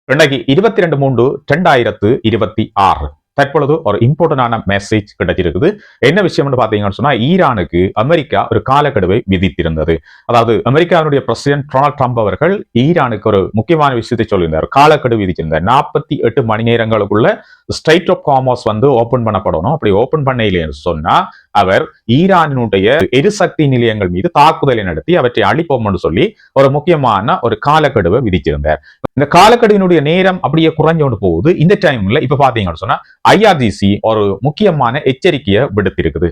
இன்னைக்கு 22/3/2026 தற்பொழுது ஒரு இம்பார்ட்டன்டான மெசேஜ் கிடைச்சிருக்குது. என்ன விஷயம்னு பாத்தீங்கன்னு சொன்னா, ஈரானுக்கு அமெரிக்கா ஒரு காலக்கெடுவை விதித்திருந்தது. அதாவது அமெரிக்காவுடைய பிரசிடென்ட் டொனால்ட் ட்ரம்ப் அவர்கள் ஈரானுக்கு ஒரு முக்கியமான விஷயத்தை சொல்லியிருந்தார். காலக்கெடு விதிச்சிருந்தார். 48 மணி நேரங்களுக்குள்ள ஸ்ட்ரைட் ஆஃப் ஹார்முஸ் வந்து ஓபன் பண்ணப்படணும். அப்படி ஓபன் பண்ணலைன்னு சொன்னா அவர் ஈரானுடைய எரிசக்தி நிலையங்கள் மீது தாக்குதலை நடத்தி அவற்றை அழிப்போம் என்று சொல்லி ஒரு முக்கியமான ஒரு காலக்கெடுவை விதிச்சிருந்தார். இந்த காலக்கெடுவினுடைய நேரம் அப்படியே குறைஞ்சோண்டு போகுது. இந்த டைம்ல இப்ப பாத்தீங்கன்னு சொன்னா ஐஆர்ஜிசி ஒரு முக்கியமான எச்சரிக்கையை விடுத்திருக்குது.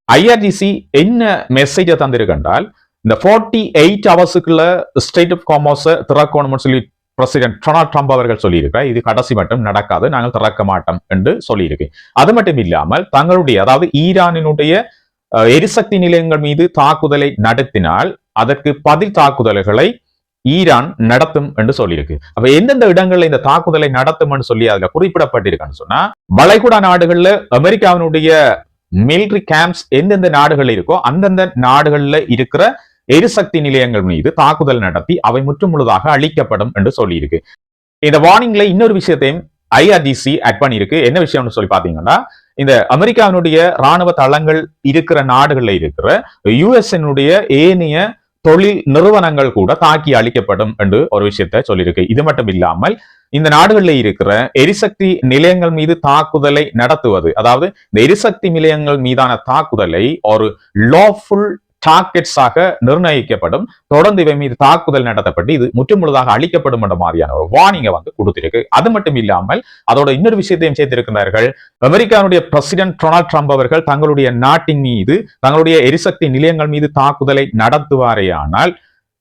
ஐஆர்ஜிசி என்ன மெசேஜை தந்திருக்கென்றால், இந்த 48 ஹவர்ஸுக்குள்ள ஸ்ட்ரைட் ஆஃப் ஹார்முஸை திறக்கணும்னு சொல்லி பிரசிடென்ட் டொனால்ட் ட்ரம்ப் அவர்கள் சொல்லியிருக்கிறார். இது கடைசி மட்டும் நடக்காது, நாங்கள் திறக்க மாட்டோம் என்று சொல்லியிருக்கு. அது மட்டும் இல்லாமல் தங்களுடைய, அதாவது ஈரானினுடைய எரிசக்தி நிலையங்கள் மீது தாக்குதலை நடத்தினால் அதற்கு பதில் தாக்குதல்களை ஈரான் நடத்தும் என்று சொல்லியிருக்கு. அப்ப எந்தெந்த இடங்கள்ல இந்த தாக்குதலை நடத்தும் சொல்லி அதுல குறிப்பிடப்பட்டிருக்குன்னு சொன்னா, வளைகுடா நாடுகள்ல அமெரிக்காவினுடைய மிலிட்டரி கேம்ப்ஸ் எந்தெந்த நாடுகள் இருக்கோ அந்தந்த நாடுகள்ல இருக்கிற எரிசக்தி நிலையங்கள் மீது தாக்குதல் நடத்தி அவை முற்றுமுழுதாக அழிக்கப்படும் என்று சொல்லியிருக்கு. இந்த வார்னிங்ல இன்னொரு விஷயத்தையும் ஐஆர்ஜிசி ஆட் பண்ணியிருக்கு. என்ன விஷயம்னு சொல்லி பாத்தீங்கன்னா, இந்த அமெரிக்காவினுடைய ராணுவ தளங்கள் இருக்கிற நாடுகள்ல இருக்கிற யுஎஸ்னுடைய ஏனைய தொழில் நிறுவனங்கள் கூட தாக்கி அழிக்கப்படும் என்று ஒரு விஷயத்தை சொல்லியிருக்கு. இது மட்டும் இல்லாமல் இந்த நாடுகளில் இருக்கிற எரிசக்தி நிலையங்கள் மீது தாக்குதலை நடத்துவது, அதாவது இந்த எரிசக்தி நிலையங்கள் மீதான தாக்குதலை ஒரு லாஃபுல் டார்கெட்ஸாக நிர்ணயிக்கப்படும். தொடர்ந்து இவை மீது தாக்குதல் நடத்தப்பட்டு இது முற்றுமுழுதாக அழிக்கப்படும் என்ற மாதிரியான ஒரு வார்னிங்கை வந்து கொடுத்திருக்கு. அது மட்டும் இல்லாமல் அதோட இன்னொரு விஷயத்தையும் சேர்த்திருக்கிறார்கள். அமெரிக்காவுடைய பிரசிடென்ட் டொனால்ட் ட்ரம்ப் அவர்கள் தங்களுடைய நாட்டின் மீது, தங்களுடைய எரிசக்தி நிலையங்கள் மீது தாக்குதலை நடத்துவாரேயானால்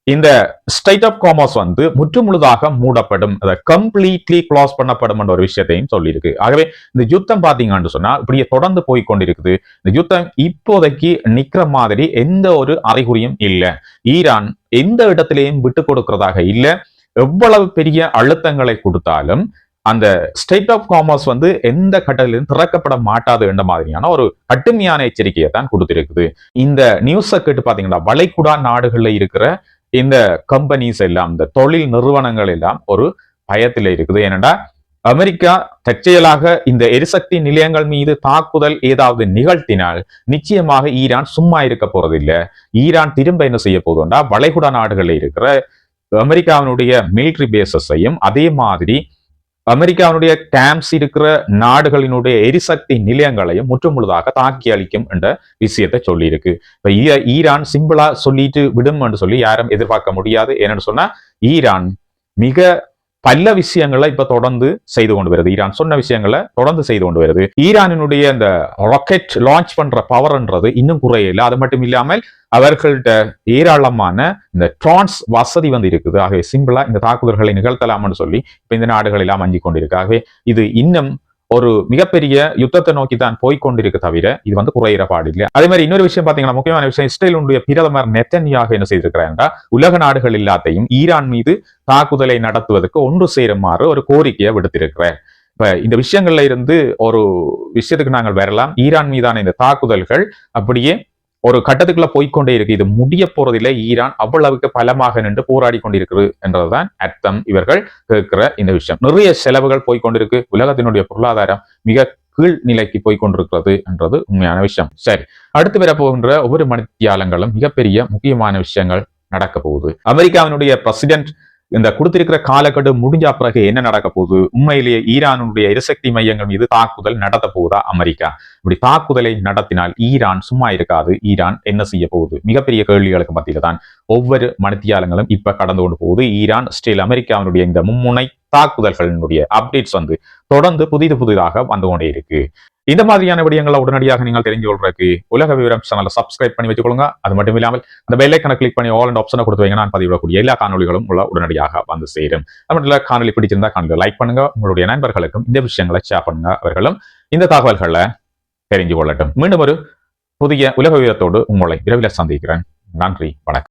இந்த ஸ்ட்ரைட் ஆஃப் ஹார்முஸ் வந்து முற்றுமுழுதாக மூடப்படும், அதை கம்ப்ளீட்லி க்ளோஸ் பண்ணப்படும் என்ற ஒரு விஷயத்தையும் சொல்லியிருக்கு. ஆகவே இந்த யுத்தம் பாத்தீங்கன்னு சொன்னா இப்படியே தொடர்ந்து போய்கொண்டிருக்குது. இந்த யுத்தம் இப்போதைக்கு நிக்கிற மாதிரி எந்த ஒரு அறிகுறியும் இல்லை. ஈரான் எந்த இடத்திலையும் விட்டு கொடுக்கிறதாக இல்லை. எவ்வளவு பெரிய அழுத்தங்களை கொடுத்தாலும் அந்த ஸ்ட்ரைட் ஆஃப் ஹார்முஸ் வந்து எந்த கட்டத்திலும் திறக்கப்பட மாட்டாது என்ற மாதிரியான ஒரு கடுமையான எச்சரிக்கையை தான் கொடுத்திருக்குது. இந்த நியூஸை கேட்டு பாத்தீங்கன்னா வளைகுடா நாடுகள்ல இருக்கிற இந்த கம்பெனிஸ் எல்லாம், இந்த தொழில் நிறுவனங்கள் எல்லாம் ஒரு பயத்தில் இருக்குது. ஏனென்றா அமெரிக்கா தற்செயலாக இந்த எரிசக்தி நிலையங்கள் மீது தாக்குதல் ஏதாவது நிகழ்த்தினால் நிச்சயமாக ஈரான் சும்மா இருக்க போறதில்லை. ஈரான் திரும்ப என்ன செய்ய போதும்னா வளைகுடா நாடுகளில் இருக்கிற அமெரிக்காவினுடைய மிலிட்டரி பேசஸையும் அதே மாதிரி அமெரிக்காவுடைய கேம்ப்ஸ் இருக்கிற நாடுகளினுடைய எரிசக்தி நிலையங்களையும் முற்றுமுழுதாக தாக்கி அளிக்கும் என்ற விஷயத்தை சொல்லியிருக்கு. இப்ப ஈரான் சிம்பிளா சொல்லிட்டு விடும் என்று சொல்லி யாரும் எதிர்பார்க்க முடியாது. ஏன்னு சொன்னா ஈரான் மிக பல விஷயங்களை இப்ப தொடர்ந்து செய்து கொண்டு வருது. ஈரான் சொன்ன விஷயங்களை தொடர்ந்து செய்து கொண்டு வருது. ஈரானினுடைய இந்த ராக்கெட் லான்ச் பண்ற பவர்ன்றது இன்னும் குறையல. அது மட்டும் இல்லாமல் அவர்கள்ட்ட ஏராளமான இந்த ட்ரான்ஸ் வசதி வந்து இருக்குது. ஆகவே சிம்பிளா இந்த தாக்குதல்களை நிகழ்த்தலாம்னு சொல்லி இப்ப இந்த நாடுகள் எல்லாம் அஞ்சி கொண்டிருக்கு. ஆகவே இது இன்னும் ஒரு மிகப்பெரிய யுத்தத்தை நோக்கி தான் போய்கொண்டிருக்கு தவிர இது வந்து குறையிற பாடு இல்லை. அதே மாதிரி இன்னொரு விஷயம் பாத்தீங்கன்னா, முக்கியமான விஷயம், இஸ்ரேலுடைய பிரதமர் நெத்தன்யாகு என்ன செய்திருக்கிறார், உலக நாடுகள் எல்லாத்தையும் ஈரான் மீது தாக்குதலை நடத்துவதற்கு ஒன்று சேருமாறு ஒரு கோரிக்கையை விடுத்திருக்கிறார். இப்ப இந்த விஷயங்கள்ல இருந்து ஒரு விஷயத்துக்கு நாங்கள் வரலாம். ஈரான் மீதான இந்த தாக்குதல்கள் அப்படியே ஒரு கட்டத்துக்குள்ள போய்கொண்டே இருக்கு. இது முடிய போறதில்லை. ஈரான் அவ்வளவுக்கு பலமாக நின்று போராடி கொண்டிருக்கிறது என்றதுதான் அர்த்தம். இவர்கள் கேட்கிற இந்த விஷயம், நிறைய செலவுகள் போய்கொண்டிருக்கு. உலகத்தினுடைய பொருளாதாரம் மிக கீழ் நிலைக்கு போய்கொண்டிருக்கிறது என்றது உண்மையான விஷயம். சரி, அடுத்து வரப்போகின்ற ஒவ்வொரு மணித்தியாலங்களும் மிகப்பெரிய முக்கியமான விஷயங்கள் நடக்க போகுது. அமெரிக்காவினுடைய பிரசிடென்ட் இந்த கொடுத்திருக்கிற காலக்கெடு முடிஞ்ச பிறகு என்ன நடக்க போகுது? உண்மையிலேயே ஈரானுடைய எரிசக்தி மையங்கள் மீது தாக்குதல் நடத்த போகுதா அமெரிக்கா? இப்படி தாக்குதலை நடத்தினால் ஈரான் சும்மா இருக்காது. ஈரான் என்ன செய்ய போகுது? மிகப்பெரிய கேள்விகளுக்கு மத்தியில தான் ஒவ்வொரு மணித்தியாலங்களும் இப்ப கடந்து கொண்டு போகுது. ஈரான் ஸ்டில் அமெரிக்காவினுடைய இந்த மும்முனை தாக்குதல்களினுடைய அப்டேட்ஸ் வந்து தொடர்ந்து புதிதாக வந்து கொண்டே இருக்கு. இந்த மாதிரியான விடயங்களை உடனடியாக நீங்கள் தெரிஞ்சு கொள்றதுக்கு உலக விவரம் சேனலை சப்ஸ்கிரைப் பண்ணி வச்சுக்கொள்ளுங்க. அது மட்டும் இல்லாமல் அந்த பெல் ஐக்கனை கிளிக் பண்ணி ஆல் அண்ட் ஆப்ஷனை கொடுத்து வைங்க. நான் பதிவிடக்கூடிய எல்லா காணொலிகளும் உடனடியாக வந்து சேரும். அது மட்டும் இல்ல, காணொலி பிடிச்சிருந்தா காணொலி லைக் பண்ணுங்க. உங்களுடைய நண்பர்களுக்கும் இந்த விஷயங்களை ஷேர் பண்ணுங்க. அவர்களும் இந்த தகவல்களை தெரிஞ்சு கொள்ளட்டும். மீண்டும் ஒரு புதிய உலக விவரத்தோடு உங்களை விரைவில் சந்திக்கிறேன். நன்றி, வணக்கம்.